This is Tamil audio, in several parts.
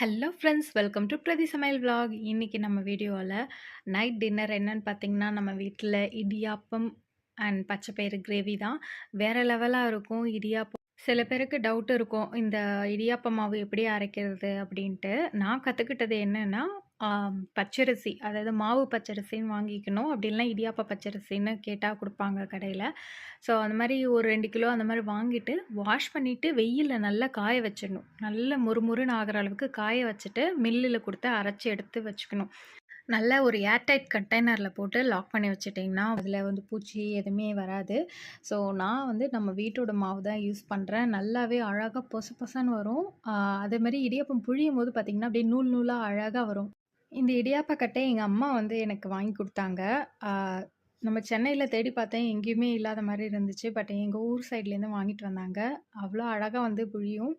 ஹலோ ஃப்ரெண்ட்ஸ், வெல்கம் டு பிரதி சமையல் விலாக். இன்னைக்கு நம்ம வீடியோவில் நைட் டின்னர் என்னன்னு பார்த்தீங்கன்னா, நம்ம வீட்டில் இடியாப்பம் அண்ட் பச்சைப்பயிறு கிரேவி தான். வேற லெவலாக இருக்கும் இடியாப்பம். சில பேருக்கு டவுட் இருக்கும், இந்த இடியாப்ப மாவு எப்படி அரைக்கிறது அப்படின்ட்டு. நான் கற்றுக்கிட்டது என்னன்னா, பச்சரிசி, அதாவது மாவு பச்சரிசின்னு வாங்கிக்கணும். அப்படி இல்லைன்னா இடியாப்ப பச்சரிசின்னு கேட்டால் கொடுப்பாங்க கடையில். ஸோ அந்த மாதிரி ஒரு 2 கிலோ அந்த மாதிரி வாங்கிட்டு வாஷ் பண்ணிவிட்டு வெயிலில் நல்லா காய வச்சிடணும். நல்ல முறுமுறுன்னு ஆகிற அளவுக்கு காய வச்சுட்டு மில்லில் கொடுத்து அரைச்சி எடுத்து வச்சுக்கணும். நல்லா ஒரு ஏர்டைட் கண்டெய்னரில் போட்டு லாக் பண்ணி வச்சுட்டிங்கன்னா அதில் வந்து பூச்சி எதுவுமே வராது. ஸோ நான் வந்து நம்ம வீட்டோட மாவு தான் யூஸ் பண்ணுறேன். நல்லாவே அழகாக பொச பொசன்னு வரும். அதேமாதிரி இடியாப்பம் புழியும் போது பார்த்திங்கன்னா அப்படியே நூல் நூலாக அழகாக வரும். இந்த இடியாப்ப கட்டை எங்க அம்மா வந்து எனக்கு வாங்கி குடுத்தாங்க. ஆ நம்ம சென்னையில தேடி பார்த்தேன். எங்கேயுமே இல்லாத மாரி இருந்துச்சு. பட் எங்க ஊர் சைட்லேருந்து வாங்கிட்டு வந்தாங்க. அவ்வளோ அழகா வந்து புழியும்.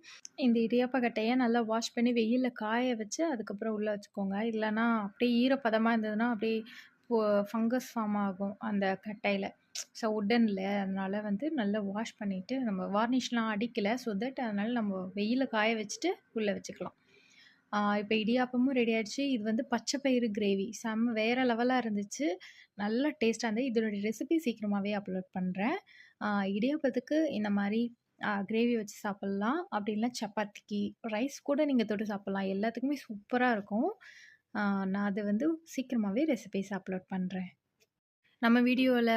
இந்த இடியாப்ப கட்டைய நல்லா வாஷ் பண்ணி வெயில்ல காய வச்சு, அதுக்கப்புறம் உள்ள வச்சுக்கோங்க. இல்லன்னா அப்படியே ஈரப்பதமா இருந்ததுன்னா, அப்படியே ஃபோ ஃபங்கஸ் ஃபார்ம் ஆகும் அந்த கட்டையில. ஸோ உட்டன்ல அதனால வந்து நல்லா வாஷ் பண்ணிட்டு, நம்ம வார்னிஷ்லாம் அடிக்கல. ஸோ தட் அதனால நம்ம வெயில்ல காய வச்சுட்டு உள்ள வச்சுக்கலாம். இப்போ இடியாப்பமும் ரெடி ஆயிடுச்சு. இது வந்து பச்சை பயிறு கிரேவி. செம்ம வேற லெவலா இருந்துச்சு. நல்ல டேஸ்ட்டா இருந்தது. இதனுடைய ரெசிபி சீக்கிரமாவே அப்லோட் பண்றேன். இடியாப்பத்துக்கு இந்த மாரி கிரேவி வச்சு சாப்பிட்லாம். அப்படி இல்லனா சப்பாத்திக்கு, ரைஸ் கூட நீங்க தொட்டு சாப்பிட்லாம். எல்லாத்துக்குமே சூப்பரா இருக்கும். நான் அது வந்து சீக்கிரமாவே ரெசிபீஸ் அப்லோட் பண்றேன். நம்ம வீடியோல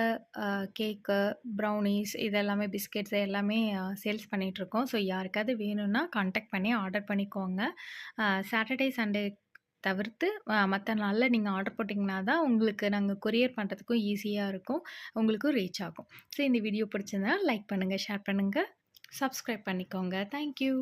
கேக்கு, ப்ரௌனீஸ் இது எல்லாமே பிஸ்கெட்ஸ் எல்லாமே சேல்ஸ் பண்ணிட்டுருக்கோம். ஸோ யாருக்காவது வேணும்னா கான்டாக்ட் பண்ணி ஆர்டர் பண்ணிக்கோங்க. சாட்டர்டே, சண்டே தவிர்த்து மத்த நாள்ல நீங்க ஆர்டர் போட்டிங்கன்னா தான் உங்களுக்கு நாங்க கொரியர் பண்ணுறதுக்கும் ஈஸியா இருக்கும். உங்களுக்கும் ரீச் ஆகும். ஸோ இந்த வீடியோ பிடிச்சிருந்தா லைக் பண்ணுங்க, ஷேர் பண்ணுங்க, சப்ஸ்கிரைப் பண்ணிக்கோங்க. Thank you.